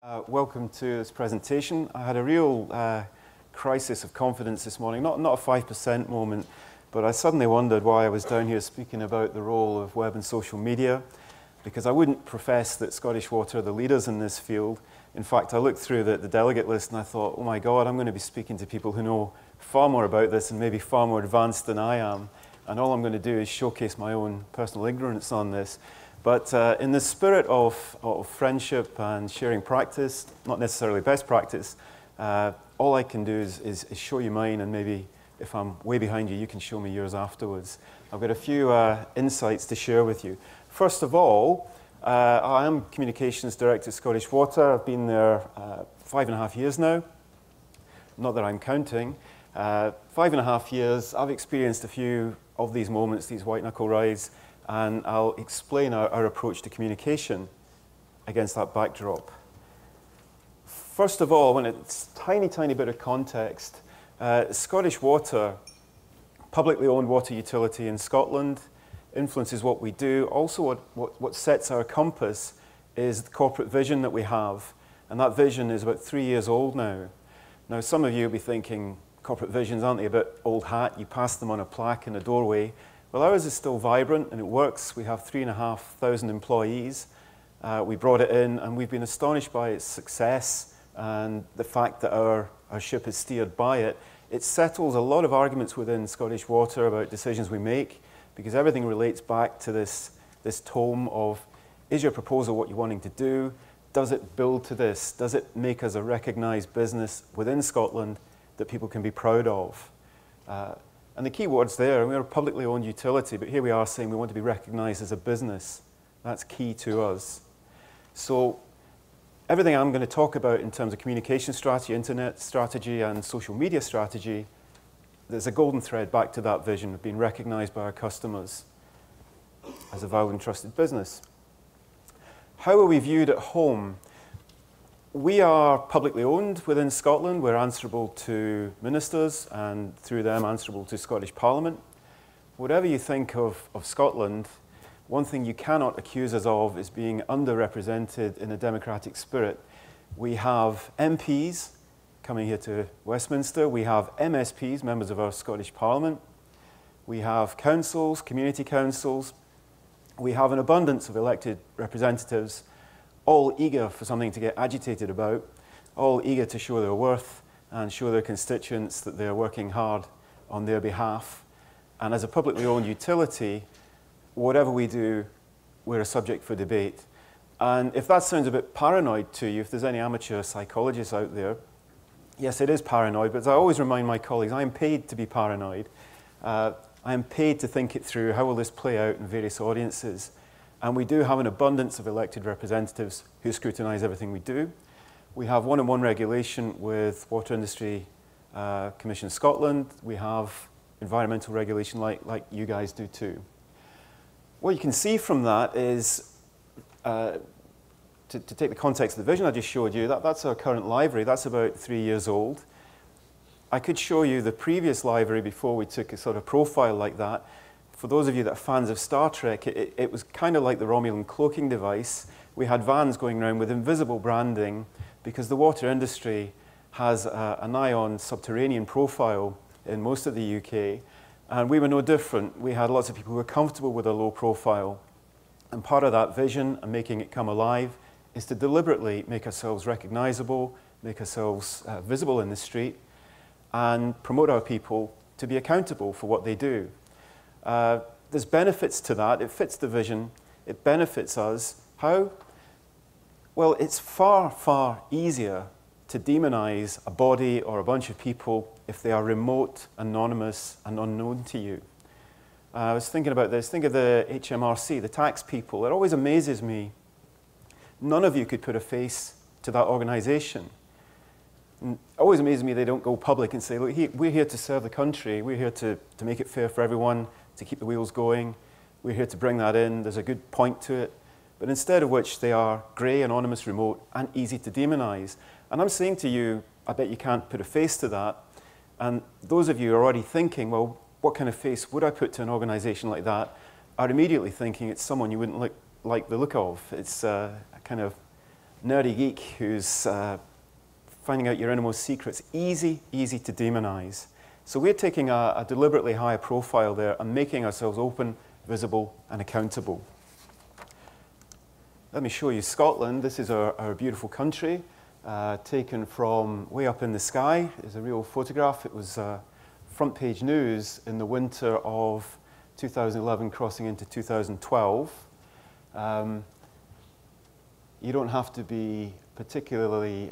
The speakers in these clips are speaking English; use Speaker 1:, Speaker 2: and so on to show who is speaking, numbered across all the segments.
Speaker 1: Welcome to this presentation. I had a real crisis of confidence this morning, not a 5% moment, but I suddenly wondered why I was down here speaking about the role of web and social media, because I wouldn't profess that Scottish Water are the leaders in this field. In fact, I looked through the delegate list and I thought, oh my God, I'm going to be speaking to people who know far more about this and maybe far more advanced than I am. And all I'm going to do is showcase my own personal ignorance on this. But in the spirit of friendship and sharing practice, not necessarily best practice, all I can do is show you mine, and maybe if I'm way behind you, you can show me yours afterwards. I've got a few insights to share with you. First of all, I am Communications Director at Scottish Water. I've been there 5.5 years now. Not that I'm counting. 5.5 years, I've experienced a few of these moments, these white-knuckle rides, and I'll explain our approach to communication against that backdrop. First of all, when it's tiny bit of context, Scottish Water, publicly owned water utility in Scotland, influences what we do. Also, what sets our compass is the corporate vision that we have, and that vision is about 3 years old now. Now, some of you will be thinking, corporate visions, aren't they a bit old hat? You pass them on a plaque in a doorway. Well, ours is still vibrant and it works. We have 3,500 employees. We brought it in and we've been astonished by its success and the fact that our ship is steered by it. It settles a lot of arguments within Scottish Water about decisions we make, because everything relates back to this tome of, is your proposal what you're wanting to do? Does it build to this? Does it make us a recognised business within Scotland that people can be proud of? And the key words there, we're a publicly owned utility, but here we are saying we want to be recognised as a business. That's key to us. So everything I'm going to talk about in terms of communication strategy, internet strategy, and social media strategy, there's a golden thread back to that vision of being recognised by our customers as a valued and trusted business. How are we viewed at home? We are publicly owned within Scotland. We're answerable to ministers and through them answerable to Scottish Parliament. Whatever you think of Scotland, one thing you cannot accuse us of is being underrepresented in a democratic spirit. We have MPs coming here to Westminster. We have MSPs, members of our Scottish Parliament. We have councils, community councils. We have an abundance of elected representatives, all eager for something to get agitated about, all eager to show their worth and show their constituents that they're working hard on their behalf. And as a publicly owned utility, whatever we do, we're a subject for debate. And if that sounds a bit paranoid to you, if there's any amateur psychologists out there, yes, it is paranoid, but as I always remind my colleagues, I am paid to be paranoid. I am paid to think it through. How will this play out in various audiences? And we do have an abundance of elected representatives who scrutinise everything we do. We have one-on-one regulation with Water Industry Commission Scotland. We have environmental regulation like you guys do too. What you can see from that is, to take the context of the vision I just showed you, that's our current library. That's about 3 years old. I could show you the previous library before we took a sort of profile like that. For those of you that are fans of Star Trek, it was kind of like the Romulan cloaking device. We had vans going around with invisible branding because the water industry has an eye on subterranean profile in most of the UK, and we were no different. We had lots of people who were comfortable with a low profile, and part of that vision and making it come alive is to deliberately make ourselves recognisable, make ourselves visible in the street, and promote our people to be accountable for what they do. There's benefits to that. It fits the vision. It benefits us. How? Well, it's far easier to demonize a body or a bunch of people if they are remote, anonymous, and unknown to you. I was thinking about this. Think of the HMRC, the tax people. It always amazes me. None of you could put a face to that organization. It always amazes me they don't go public and say, look, we're here to serve the country. We're here to make it fair for everyone, to keep the wheels going. We're here to bring that in. There's a good point to it. But instead of which, they are grey, anonymous, remote, and easy to demonize. And I'm saying to you, I bet you can't put a face to that. And those of you who are already thinking, well, what kind of face would I put to an organization like that, are immediately thinking it's someone you wouldn't like the look of. It's a kind of nerdy geek who's finding out your innermost secrets. Easy, easy to demonize. So we're taking a deliberately higher profile there and making ourselves open, visible, and accountable. Let me show you Scotland. This is our beautiful country, taken from way up in the sky. It's a real photograph. It was front page news in the winter of 2011 crossing into 2012. You don't have to be particularly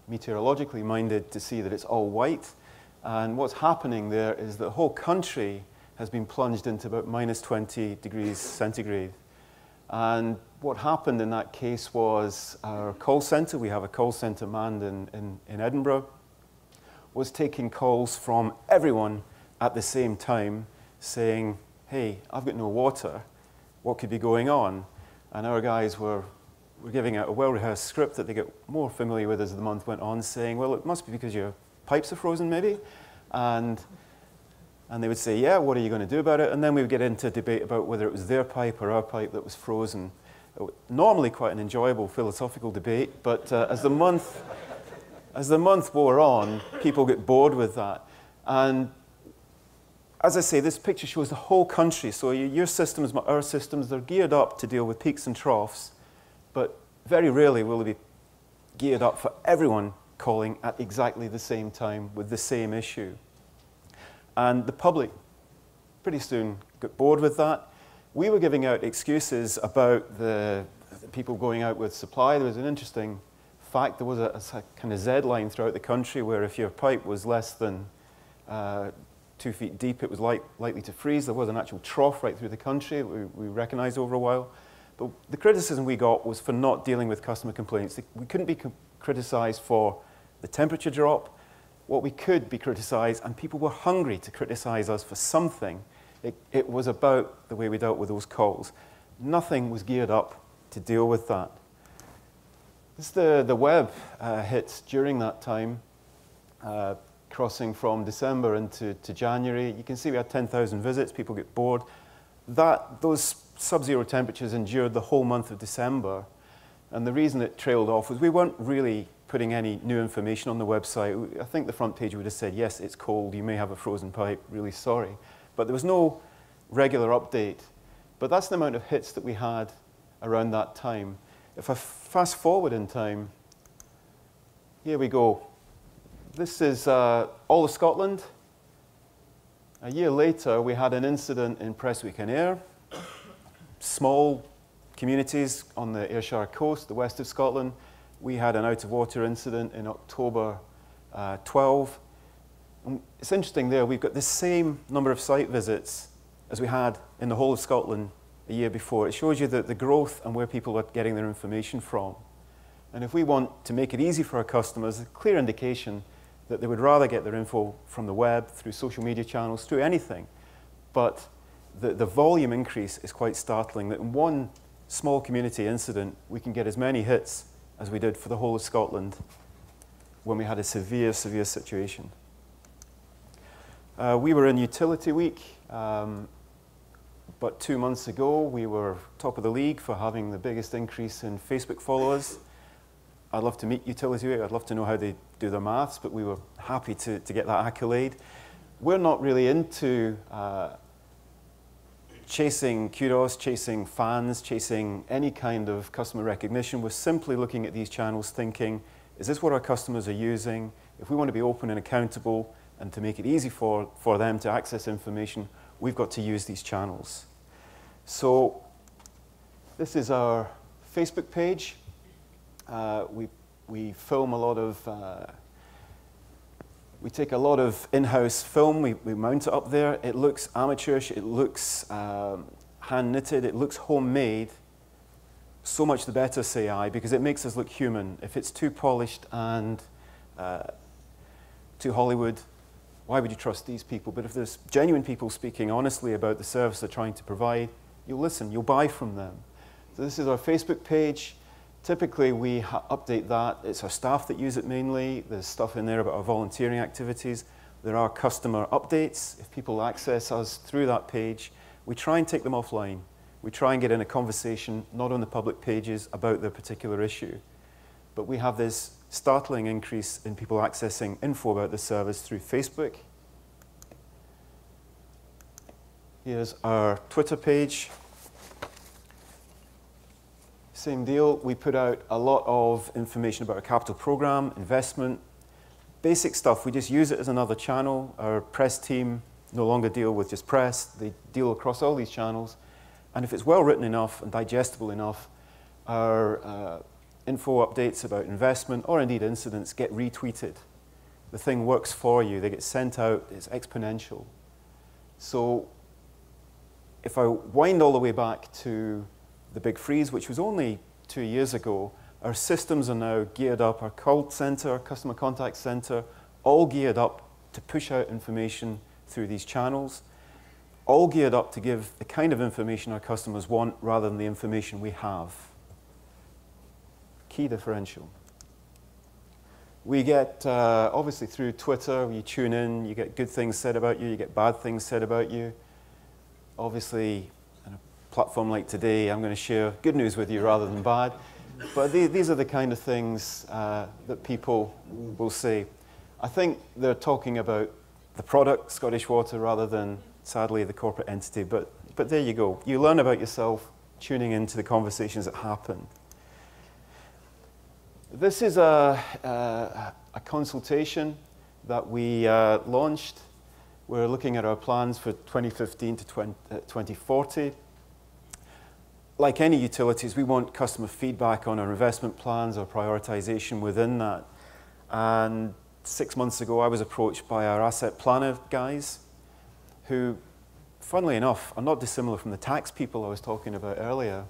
Speaker 1: meteorologically minded to see that it's all white. And what's happening there is the whole country has been plunged into about minus 20 degrees centigrade. And what happened in that case was our call center, we have a call center manned in Edinburgh, was taking calls from everyone at the same time saying, hey, I've got no water, what could be going on? And our guys were giving out a well-rehearsed script that they get more familiar with as the month went on, saying, well, it must be because your pipes are frozen maybe. And they would say, yeah, what are you going to do about it? And then we would get into a debate about whether it was their pipe or our pipe that was frozen. Normally quite an enjoyable philosophical debate, but as the month wore on, people get bored with that. And as I say, this picture shows the whole country. So your systems, our systems, they're geared up to deal with peaks and troughs, but very rarely will they be geared up for everyone calling at exactly the same time with the same issue. And the public pretty soon got bored with that. We were giving out excuses about the people going out with supply. There was an interesting fact. There was a kind of Z line throughout the country where if your pipe was less than 2 feet deep, it was likely to freeze. There was an actual trough right through the country we recognized over a while. But the criticism we got was for not dealing with customer complaints. We couldn't be criticized for the temperature drop. What we could be criticized, and people were hungry to criticize us for something, it was about the way we dealt with those calls. Nothing was geared up to deal with that. This is the web hits during that time, crossing from December into January. You can see we had 10,000 visits, people get bored. Those sub-zero temperatures endured the whole month of December, and the reason it trailed off was we weren't really putting any new information on the website. I think the front page would have said, yes, it's cold, you may have a frozen pipe, really sorry. But there was no regular update. But that's the amount of hits that we had around that time. If I fast forward in time, here we go. This is all of Scotland. A year later, we had an incident in Prestwick and Ayr. Small communities on the Ayrshire coast, the west of Scotland. We had an out-of-water incident in October 12. And it's interesting there, we've got the same number of site visits as we had in the whole of Scotland a year before. It shows you the growth and where people are getting their information from. And if we want to make it easy for our customers, a clear indication that they would rather get their info from the web, through social media channels, through anything. But the volume increase is quite startling, that in one small community incident, we can get as many hits as we did for the whole of Scotland when we had a severe, severe situation. We were in Utility Week, but 2 months ago, we were top of the league for having the biggest increase in Facebook followers. I'd love to meet Utility Week. I'd love to know how they do their maths, but we were happy to get that accolade. We're not really into chasing kudos, chasing fans, chasing any kind of customer recognition. We're simply looking at these channels thinking, is this what our customers are using? If we want to be open and accountable and to make it easy for them to access information, we've got to use these channels. So this is our Facebook page. We film a lot of, we take a lot of in-house film, we mount it up there. It looks amateurish, it looks hand-knitted, it looks homemade. So much the better, say I, because it makes us look human. If it's too polished and too Hollywood, why would you trust these people? But if there's genuine people speaking honestly about the service they're trying to provide, you'll listen, you'll buy from them. So this is our Facebook page. Typically, we update that. It's our staff that use it mainly. There's stuff in there about our volunteering activities. There are customer updates. If people access us through that page, we try and take them offline. We try and get in a conversation, not on the public pages, about their particular issue. but we have this startling increase in people accessing info about the service through Facebook. Here's our Twitter page. Same deal. We put out a lot of information about our capital program, investment, basic stuff. We just use it as another channel. Our press team no longer deal with just press. They deal across all these channels. And if it's well written enough and digestible enough, our info updates about investment or indeed incidents get retweeted. The thing works for you. They get sent out. It's exponential. So if I wind all the way back to the big freeze, which was only 2 years ago, our systems are now geared up, our call center, our customer contact center, all geared up to push out information through these channels, all geared up to give the kind of information our customers want rather than the information we have. Key differential. We get, obviously through Twitter, you tune in, you get good things said about you get bad things said about you. Obviously, on a platform like today, I'm going to share good news with you rather than bad. But these are the kind of things that people will say. I think they're talking about the product, Scottish Water, rather than, sadly, the corporate entity. But there you go. You learn about yourself tuning into the conversations that happen. This is a consultation that we launched. We're looking at our plans for 2015 to 2040. Like any utilities, we want customer feedback on our investment plans, our prioritization within that. And 6 months ago, I was approached by our asset planner guys who, funnily enough, are not dissimilar from the tax people I was talking about earlier.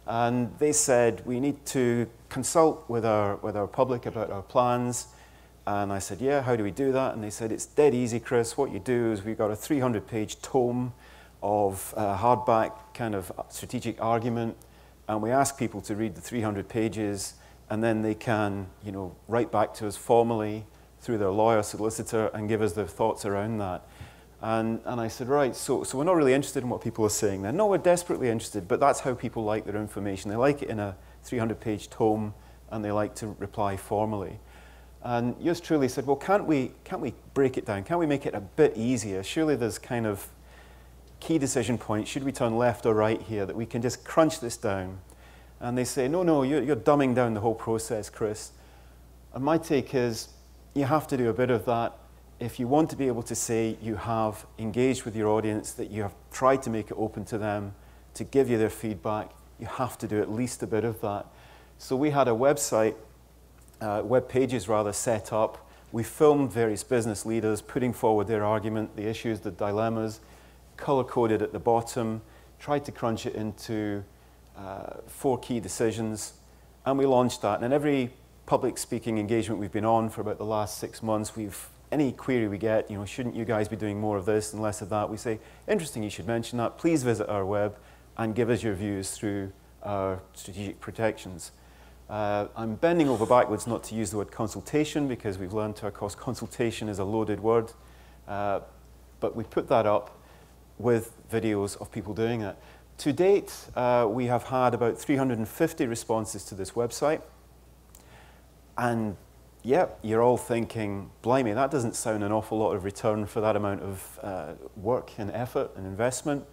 Speaker 1: And they said, we need to consult with our public about our plans. And I said, yeah, how do we do that? And they said, it's dead easy, Chris. What you do is we've got a 300-page tome of hardback kind of strategic argument, and we ask people to read the 300 pages, and then they can, write back to us formally through their lawyer, solicitor, and give us their thoughts around that. And I said, right, so we're not really interested in what people are saying then. No, we're desperately interested, but that's how people like their information. They like it in a 300-page tome, and they like to reply formally. And yours truly said, well, can't we break it down? Can't we make it a bit easier? Surely there's kind of key decision points. Should we turn left or right here that we can just crunch this down? And they say, no, you're dumbing down the whole process, Chris. And my take is, you have to do a bit of that. If you want to be able to say you have engaged with your audience, that you have tried to make it open to them, to give you their feedback, you have to do at least a bit of that. So we had a website, web pages rather, set up. We filmed various business leaders putting forward their argument, the issues, the dilemmas, color-coded at the bottom, tried to crunch it into 4 key decisions, and we launched that. And in every public speaking engagement we've been on for about the last 6 months, any query we get, shouldn't you guys be doing more of this and less of that? We say, interesting, you should mention that. Please visit our web and give us your views through our strategic protections. I'm bending over backwards not to use the word consultation because we've learned to our cost consultation is a loaded word, but we put that up with videos of people doing it. To date, we have had about 350 responses to this website. And yeah, you're all thinking, blimey, that doesn't sound an awful lot of return for that amount of work and effort and investment.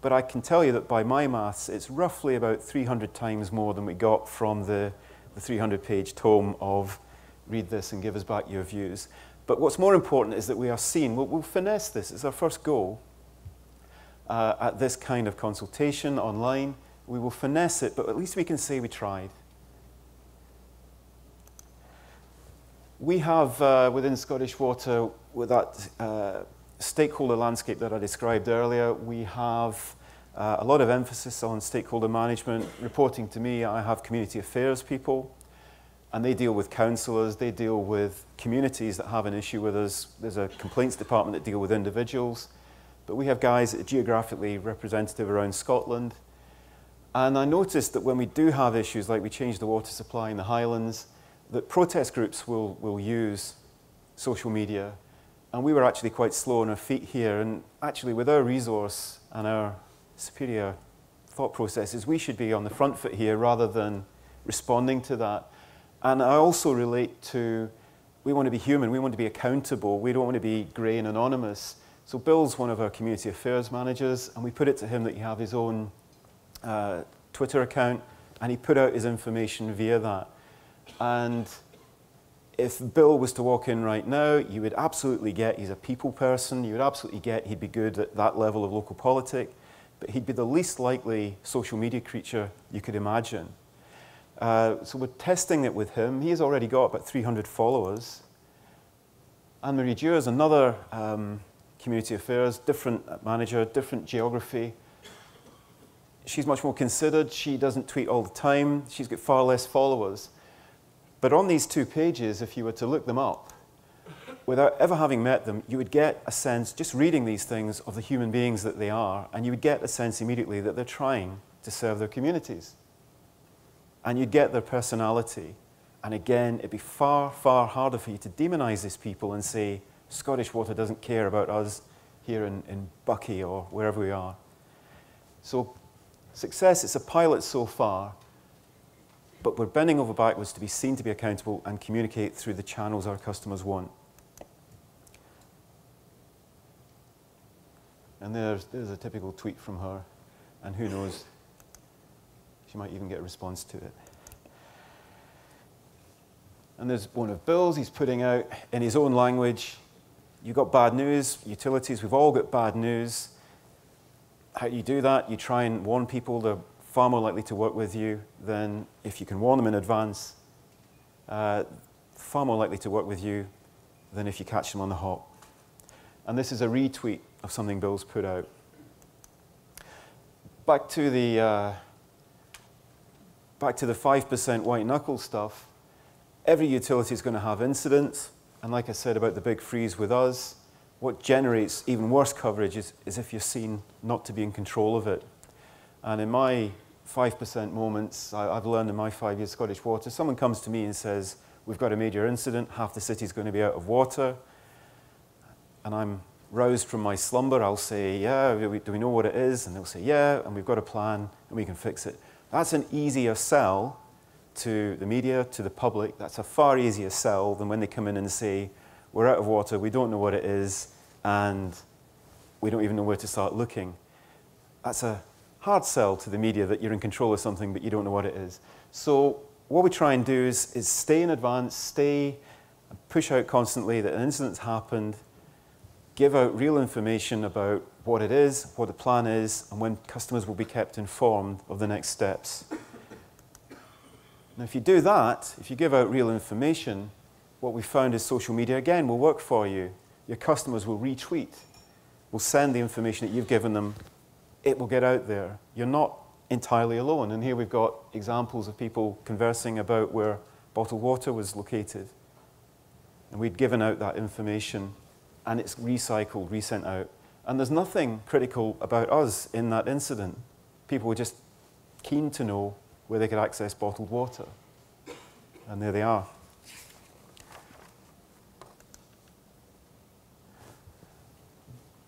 Speaker 1: But I can tell you that by my maths, it's roughly about 300 times more than we got from the 300-page tome of read this and give us back your views. But what's more important is that we are seen. We'll finesse this. It's our first goal at this kind of consultation online. We will finesse it, but at least we can say we tried. We have, within Scottish Water, with that stakeholder landscape that I described earlier, we have a lot of emphasis on stakeholder management. Reporting to me, I have community affairs people, and they deal with councillors, they deal with communities that have an issue with us. There's a complaints department that deal with individuals, but we have guys that are geographically representative around Scotland. And I noticed that when we do have issues, like we changed the water supply in the Highlands, that protest groups will use social media. And we were actually quite slow on our feet here. And actually, with our resource and our superior thought processes, we should be on the front foot here rather than responding to that. And I also relate to, we want to be human, we want to be accountable, we don't want to be grey and anonymous. So Bill's one of our community affairs managers, and we put it to him that he have his own Twitter account, and he put out his information via that. And if Bill was to walk in right now, you would absolutely get he's a people person, you would absolutely get he'd be good at that level of local politics, but he'd be the least likely social media creature you could imagine. So we're testing it with him. He's already got about 300 followers. Anne-Marie Dewar is another community affairs, different manager, different geography. She's much more considered. She doesn't tweet all the time. She's got far less followers. But on these two pages, if you were to look them up, without ever having met them, you would get a sense, just reading these things, of the human beings that they are, and you would get a sense immediately that they're trying to serve their communities. And you'd get their personality. And again, it'd be far, far harder for you to demonize these people and say, Scottish Water doesn't care about us here in Buckie or wherever we are. So success, it's a pilot so far, but we're bending over backwards to be seen to be accountable and communicate through the channels our customers want. And there's a typical tweet from her, and who knows, she might even get a response to it. And there's one of Bill's, he's putting out in his own language, you've got bad news, utilities, we've all got bad news. How do you do that? You try and warn people they're far more likely to work with you than if you can warn them in advance. Far more likely to work with you than if you catch them on the hop. And this is a retweet of something Bill's put out. Back to the 5% white knuckle stuff. Every utility is going to have incidents, and like I said about the big freeze with us, what generates even worse coverage is if you're seen not to be in control of it. And in my 5% moments, I've learned in my 5 years Scottish Water, someone comes to me and says, we've got a major incident, half the city's going to be out of water, and I'm roused from my slumber. I'll say, yeah, do we know what it is? And they'll say, yeah, and we've got a plan, and we can fix it. That's an easier sell to the media, to the public. That's a far easier sell than when they come in and say, we're out of water, we don't know what it is, and we don't even know where to start looking. That's a hard sell to the media that you're in control of something but you don't know what it is. So what we try and do is stay in advance, push out constantly that an incident's happened, give out real information about what it is, what the plan is, and when customers will be kept informed of the next steps. Now if you do that, if you give out real information, what we found is social media, again, will work for you. Your customers will retweet, will send the information that you've given them. It will get out there. You're not entirely alone. And here we've got examples of people conversing about where bottled water was located. And we'd given out that information, and it's recycled, resent out. And there's nothing critical about us in that incident. People were just keen to know where they could access bottled water. And there they are.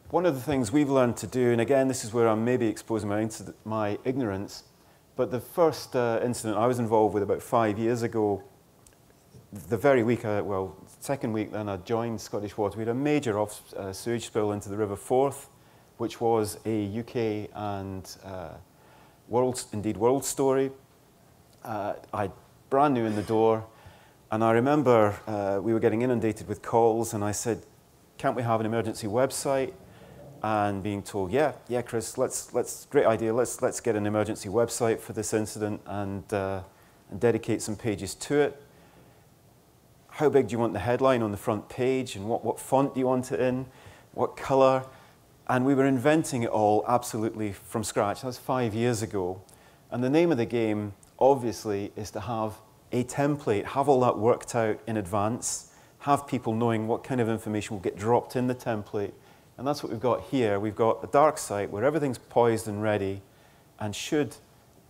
Speaker 1: One of the things we've learned to do, and again, this is where I'm maybe exposing my ignorance, but the first incident I was involved with about 5 years ago, the very week, second week then I joined Scottish Water, we had a major sewage spill into the River Forth, which was a UK and world story. I brand new in the door, and I remember we were getting inundated with calls, and I said, can't we have an emergency website? And being told, yeah, Chris, great idea, let's get an emergency website for this incident and dedicate some pages to it. How big do you want the headline on the front page, and what font do you want it in, what color? And we were inventing it all absolutely from scratch. That was 5 years ago. And the name of the game, obviously, is to have a template, have all that worked out in advance, have people knowing what kind of information will get dropped in the template. And that's what we've got here. We've got a dark site where everything's poised and ready, and should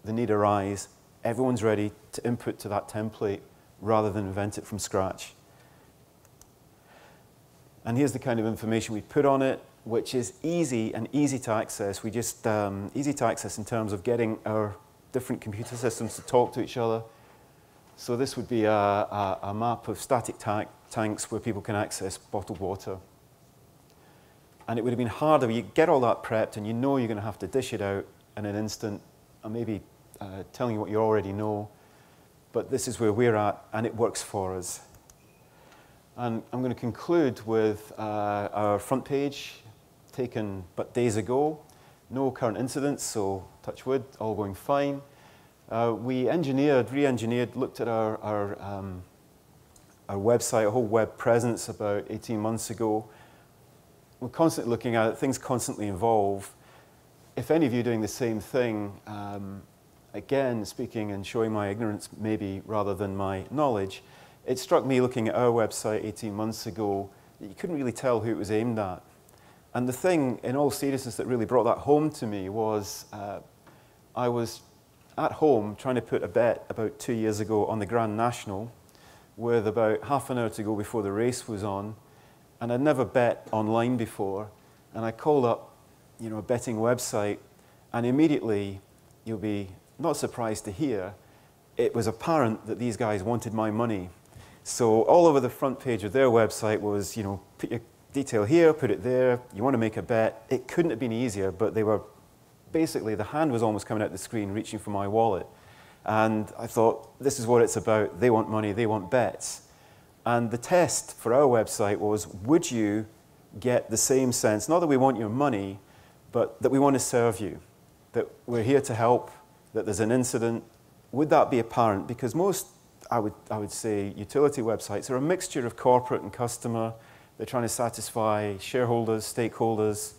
Speaker 1: the need arise, everyone's ready to input to that template rather than invent it from scratch. And here's the kind of information we put on it, which is easy and easy to access. We just, easy to access in terms of getting our different computer systems to talk to each other. So this would be a map of static tanks where people can access bottled water. And it would have been harder. You get all that prepped and you know you're going to have to dish it out in an instant. I'm maybe telling you what you already know. But this is where we're at, and it works for us. And I'm going to conclude with our front page, taken but days ago. No current incidents, so touch wood, all going fine. We re-engineered, looked at our website, a whole web presence about 18 months ago. We're constantly looking at it, things constantly evolve. If any of you are doing the same thing, again, speaking and showing my ignorance maybe rather than my knowledge, it struck me looking at our website 18 months ago that you couldn't really tell who it was aimed at. And the thing, in all seriousness, that really brought that home to me was I was at home trying to put a bet about 2 years ago on the Grand National with about half an hour to go before the race was on. And I'd never bet online before. And I called up, a betting website, and immediately, you'll be not surprised to hear, it was apparent that these guys wanted my money. So all over the front page of their website was, put your detail here, put it there, you want to make a bet. It couldn't have been easier, but they were basically, the hand was almost coming out the screen, reaching for my wallet. And I thought, this is what it's about. They want money, they want bets. And the test for our website was, would you get the same sense, not that we want your money, but that we want to serve you, that we're here to help, that there's an incident. Would that be apparent? Because most, I would say, utility websites are a mixture of corporate and customer. They're trying to satisfy shareholders, stakeholders,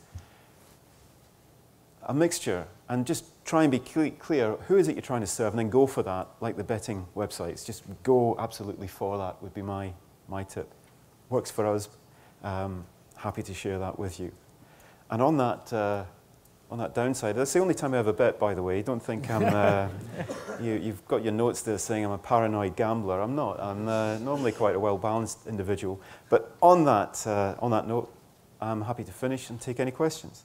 Speaker 1: a mixture. And just try and be clear, who is it you're trying to serve, and then go for that, like the betting websites. Just go absolutely for that would be my tip. Works for us. Happy to share that with you. And on that downside, that's the only time I ever bet, by the way. Don't think I'm, you've got your notes there saying I'm a paranoid gambler. I'm not. I'm normally quite a well-balanced individual. But on that note, I'm happy to finish and take any questions.